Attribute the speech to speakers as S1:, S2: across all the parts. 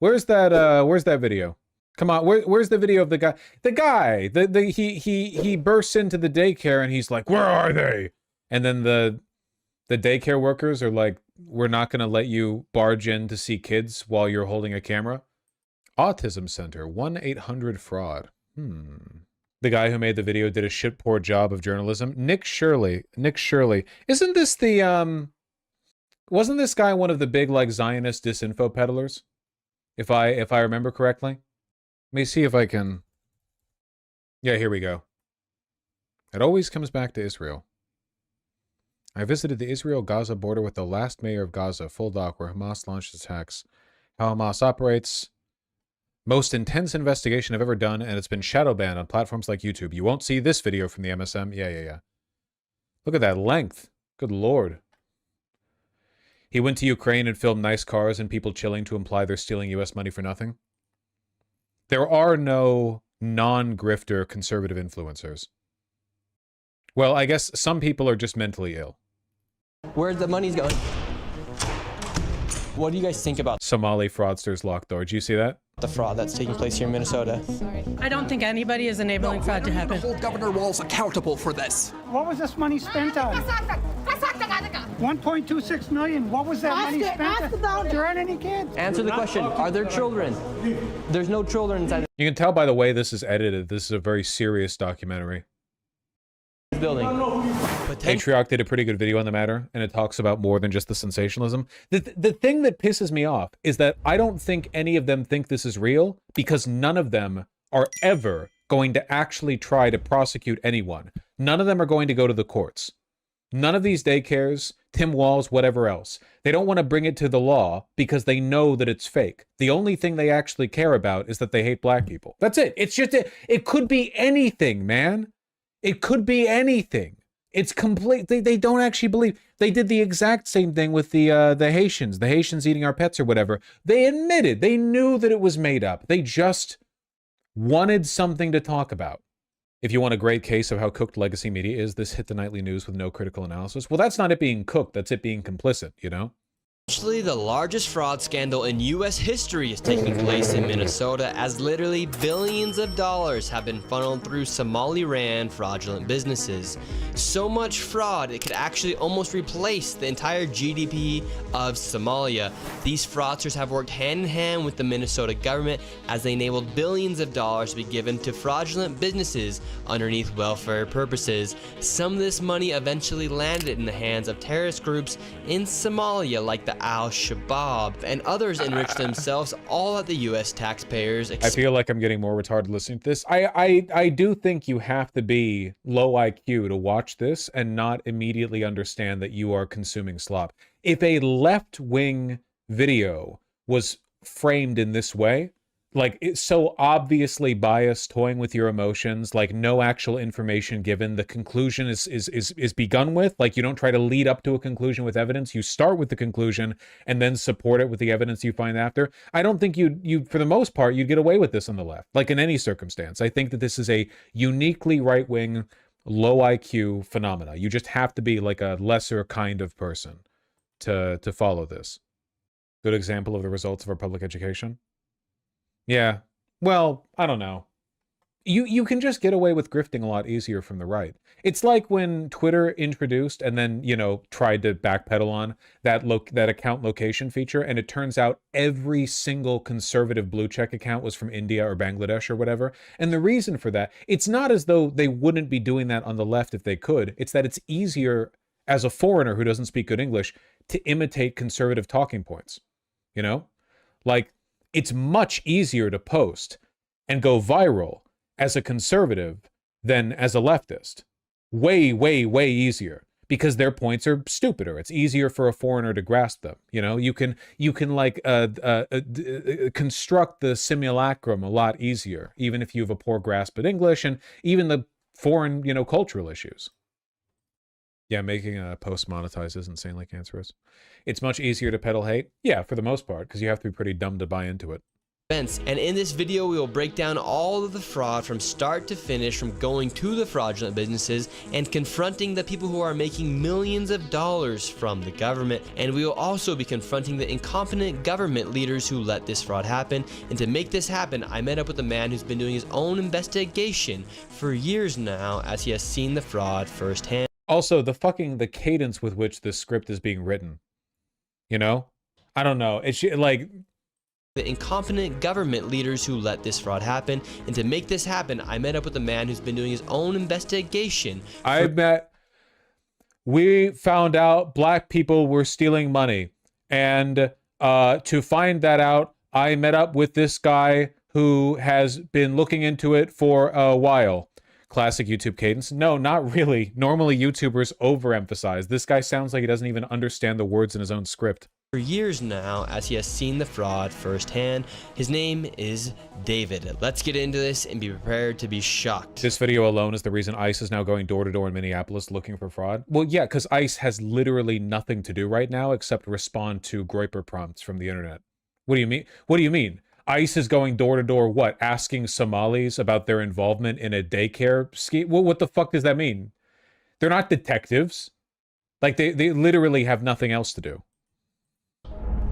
S1: Where's that video? Come on, where's the video of the guy? He bursts into the daycare and he's like, "Where are they?" And then the daycare workers are like, "We're not going to let you barge in to see kids while you're holding a camera." Autism Center, 1-800-FRAUD. The guy who made the video did a shit poor job of journalism. Nick Shirley. Isn't this the wasn't this guy one of the big like Zionist disinfo peddlers? If I remember correctly. Let me see if I can. Yeah, here we go. It always comes back to Israel. I visited the Israel-Gaza border with the last mayor of Gaza, full doc, where Hamas launched attacks. How Hamas operates. Most intense investigation I've ever done, and it's been shadow banned on platforms like YouTube. You won't see this video from the MSM. Yeah. Look at that length. Good lord. He went to Ukraine and filmed nice cars and people chilling to imply they're stealing US money for nothing. There are no non-grifter conservative influencers. Well, I guess some people are just mentally ill.
S2: Where the money's going. What do you guys think about
S1: Somali fraudsters locked door? Did you see that?
S2: the fraud that's taking place here in Minnesota?
S3: I don't think anybody is enabling fraud to happen.
S4: Hold Governor Walz accountable for this.
S5: What was this money spent on? 1.26 million. What was that money spent on? There aren't any kids.
S2: Answer the question. Are there children? There's no children inside
S1: You can tell by the way this is edited, this is a very serious documentary.
S2: this building.
S1: Patriarch did a pretty good video on the matter, and it talks about more than just the sensationalism. The thing that pisses me off is that I don't think any of them think this is real, because none of them are ever going to actually try to prosecute anyone. None of them are going to go to the courts. None of these daycares, Tim Walz, whatever else, they don't want to bring it to the law because they know that it's fake. The only thing they actually care about is that they hate black people. That's it. It's just, it could be anything, man. It could be anything. It's complete. They don't actually believe. They did the exact same thing with the Haitians eating our pets or whatever. They admitted, they knew that it was made up. They just wanted something to talk about. If you want a great case of how cooked legacy media is, this hit the nightly news with no critical analysis. Well, that's not it being cooked. That's it being complicit, you know?
S6: Actually, the largest fraud scandal in U.S. history is taking place in Minnesota, as literally billions of dollars have been funneled through Somali-ran fraudulent businesses. So much fraud, it could actually almost replace the entire GDP of Somalia. These fraudsters have worked hand in hand with the Minnesota government as they enabled billions of dollars to be given to fraudulent businesses underneath welfare purposes. Some of this money eventually landed in the hands of terrorist groups in Somalia, like the Al-Shabaab, and others enriched themselves all at the U.S. taxpayers' expense.
S1: I feel like I'm getting more retarded listening to this. I do think you have to be low IQ to watch this and not immediately understand that you are consuming slop. If a left-wing video was framed in this way, like it's so obviously biased, toying with your emotions, like no actual information given, the conclusion is begun with, like you don't try to lead up to a conclusion with evidence, you start with the conclusion and then support it with the evidence you find after. I don't think you for the most part you'd get away with this on the left, like in any circumstance. I think that this is a uniquely right-wing, low IQ phenomena. You just have to be like a lesser kind of person to follow this. Good example of the results of our public education. Yeah, well, I don't know. You can just get away with grifting a lot easier from the right. It's like when Twitter introduced and then, you know, tried to backpedal on that account location feature, and it turns out every single conservative blue check account was from India or Bangladesh or whatever. And the reason for that, it's not as though they wouldn't be doing that on the left if they could. It's that it's easier as a foreigner who doesn't speak good English to imitate conservative talking points, you know? Like, it's much easier to post and go viral as a conservative than as a leftist. Way, way, way easier, because their points are stupider. It's easier for a foreigner to grasp them. You know, you can like construct the simulacrum a lot easier, even if you have a poor grasp at English and even the foreign, you know, cultural issues. Yeah, making a post monetize is insanely cancerous. It's much easier to peddle hate. Yeah, for the most part, because you have to be pretty dumb to buy into it.
S6: And in this video, we will break down all of the fraud from start to finish, from going to the fraudulent businesses and confronting the people who are making millions of dollars from the government. And we will also be confronting the incompetent government leaders who let this fraud happen. And to make this happen, I met up with a man who's been doing his own investigation for years now, as he has seen the fraud firsthand.
S1: Also, the cadence with which this script is being written, you know? I don't know. It's like...
S6: The incompetent government leaders who let this fraud happen. And to make this happen, I met up with a man who's been doing his own investigation.
S1: We found out black people were stealing money. And to find that out, I met up with this guy who has been looking into it for a while. Classic YouTube cadence. No, not really. Normally, YouTubers overemphasize. This guy sounds like he doesn't even understand the words in his own script.
S6: For years now, as he has seen the fraud firsthand. His name is David. Let's get into this and be prepared to be shocked.
S1: This video alone is the reason ICE is now going door to door in Minneapolis looking for fraud. Well, yeah, because ICE has literally nothing to do right now except respond to Grifter prompts from the internet. What do you mean? What do you mean? ICE is going door to door, what? Asking Somalis about their involvement in a daycare scheme? Well, what the fuck does that mean? They're not detectives. Like, they literally have nothing else to do.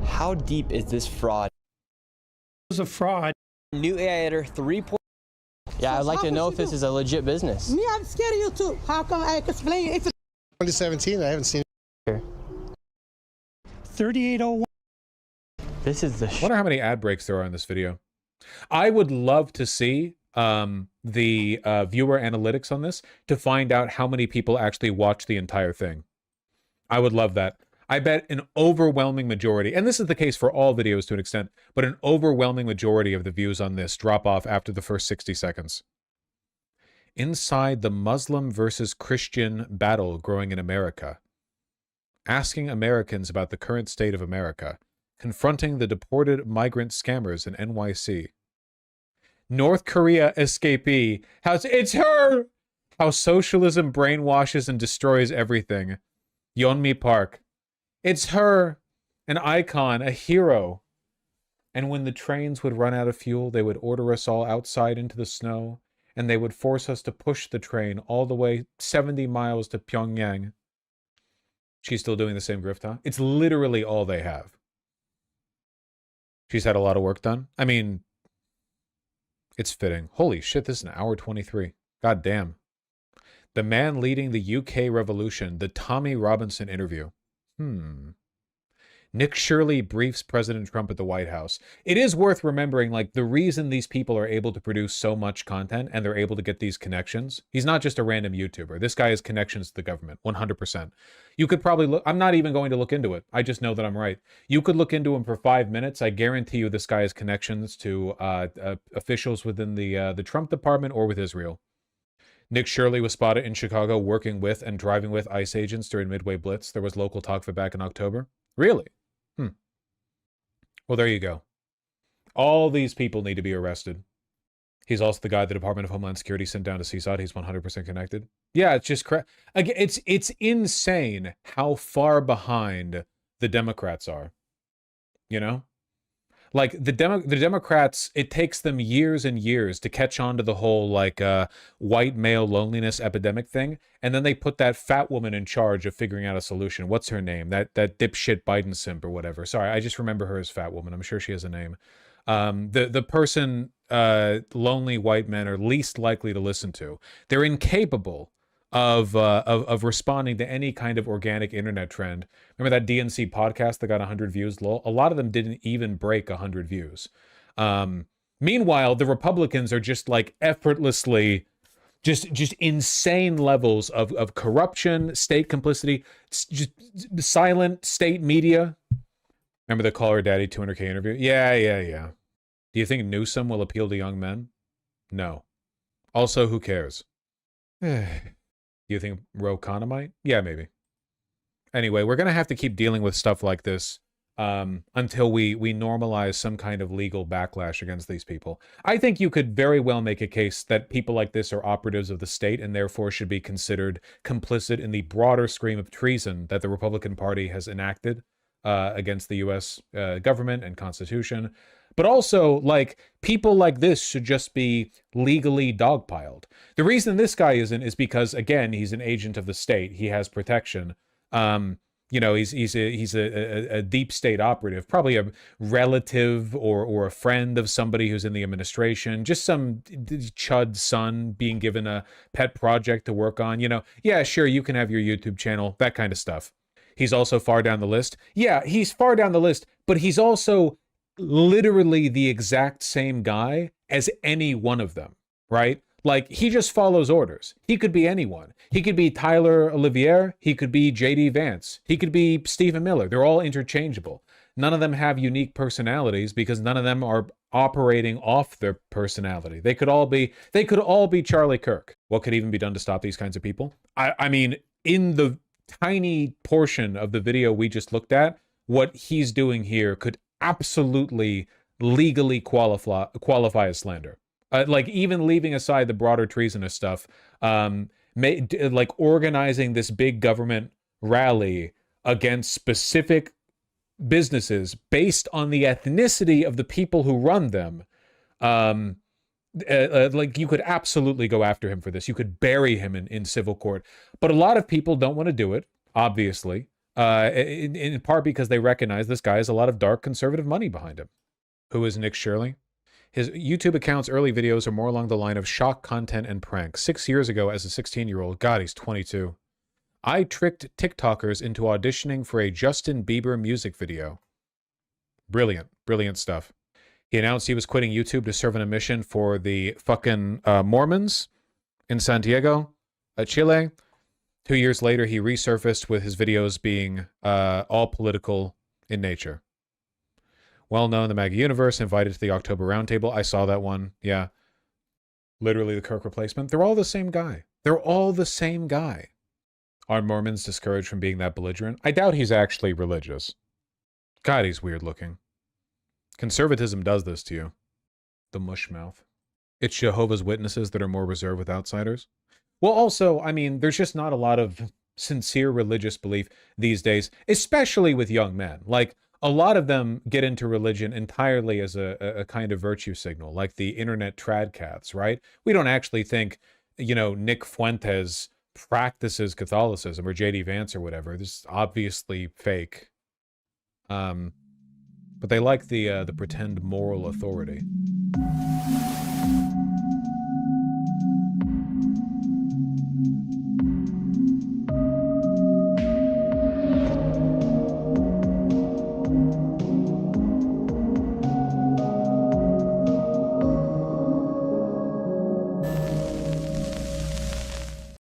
S6: How deep is this fraud?
S5: It was a fraud.
S6: New AI editor 3. Yeah, I'd like to know if this is a legit business.
S7: Me, I'm scared of you too. How come I can explain? It's a
S8: 2017. I haven't seen it.
S5: 3801.
S6: This is the
S1: I wonder how many ad breaks there are in this video. I would love to see the viewer analytics on this to find out how many people actually watch the entire thing. I would love that. I bet an overwhelming majority, and this is the case for all videos to an extent, but an overwhelming majority of the views on this drop off after the first 60 seconds. Inside the Muslim versus Christian battle growing in America. Asking Americans about the current state of America. Confronting the deported migrant scammers in NYC. North Korea escapee. It's her! How socialism brainwashes and destroys everything. Yeonmi Park. It's her, an icon, a hero. And when the trains would run out of fuel, they would order us all outside into the snow, and they would force us to push the train all the way 70 miles to Pyongyang. She's still doing the same grift, huh? It's literally all they have. She's had a lot of work done. I mean, it's fitting. Holy shit, this is an hour 23. God damn. The man leading the UK revolution, the Tommy Robinson interview. Nick Shirley briefs President Trump at the White House. It is worth remembering, like, the reason these people are able to produce so much content and they're able to get these connections. He's not just a random YouTuber. This guy has connections to the government, 100%. You could probably look, I'm not even going to look into it. I just know that I'm right. You could look into him for 5 minutes. I guarantee you this guy has connections to officials within the Trump department or with Israel. Nick Shirley was spotted in Chicago working with and driving with ICE agents during Midway Blitz. There was local talk for back in October. Really? Well, there you go. All these people need to be arrested. He's also the guy the Department of Homeland Security sent down to CSOT. He's 100% connected. Yeah, it's just again, it's insane how far behind the Democrats are. You know? Like, the Democrats, it takes them years and years to catch on to the whole, like, white male loneliness epidemic thing, and then they put that fat woman in charge of figuring out a solution. What's her name? That dipshit Biden simp or whatever. Sorry, I just remember her as fat woman. I'm sure she has a name. The person lonely white men are least likely to listen to. They're incapable of responding to any kind of organic internet trend. Remember that DNC podcast that got 100 views? Lol? A lot of them didn't even break 100 views. Meanwhile, the Republicans are just like effortlessly, just insane levels of corruption, state complicity, just silent state media. Remember the Call Her Daddy 200K interview? Yeah. Do you think Newsom will appeal to young men? No. Also, who cares? Do you think Ro Khanna might? Yeah, maybe. Anyway, we're going to have to keep dealing with stuff like this until we normalize some kind of legal backlash against these people. I think you could very well make a case that people like this are operatives of the state and therefore should be considered complicit in the broader scheme of treason that the Republican Party has enacted against the U.S. Government and Constitution. But also, like, people like this should just be legally dogpiled. The reason this guy isn't is because, again, he's an agent of the state. He has protection. You know, he's a deep state operative, probably a relative or a friend of somebody who's in the administration, just some chud's son being given a pet project to work on. You know, yeah, sure, you can have your YouTube channel, that kind of stuff. He's also far down the list. Yeah, he's far down the list, but he's also literally the exact same guy as any one of them, right? Like, he just follows orders. He could be anyone. He could be Tyler Olivier. He could be J.D. Vance. He could be Stephen Miller. They're all interchangeable. None of them have unique personalities because none of them are operating off their personality. They could all be Charlie Kirk. What could even be done to stop these kinds of people? I mean, in the tiny portion of the video we just looked at, what he's doing here could absolutely legally qualify as slander. Like, even leaving aside the broader treasonous stuff, like organizing this big government rally against specific businesses based on the ethnicity of the people who run them, like, you could absolutely go after him for this. You could bury him in civil court. But a lot of people don't want to do it, obviously, in part because they recognize this guy has a lot of dark conservative money behind him. Who is Nick Shirley? His YouTube account's early videos are more along the line of shock content and pranks. 6 years ago, as a 16-year-old, God, he's 22, I tricked TikTokers into auditioning for a Justin Bieber music video. Brilliant, brilliant stuff. He announced he was quitting YouTube to serve on a mission for the fucking Mormons in Santiago, Chile. 2 years later, he resurfaced with his videos being all political in nature. Well-known in the MAGA universe, invited to the October Roundtable. I saw that one, yeah. Literally the Kirk replacement. They're all the same guy. They're all the same guy. Are Mormons discouraged from being that belligerent? I doubt he's actually religious. God, he's weird looking. Conservatism does this to you. The mush mouth. It's Jehovah's Witnesses that are more reserved with outsiders. Well, also, I mean, there's just not a lot of sincere religious belief these days, especially with young men. Like, a lot of them get into religion entirely as a kind of virtue signal, like the internet tradcats, right? We don't actually think, you know, Nick Fuentes practices Catholicism or J.D. Vance or whatever. This is obviously fake. But they like the pretend moral authority.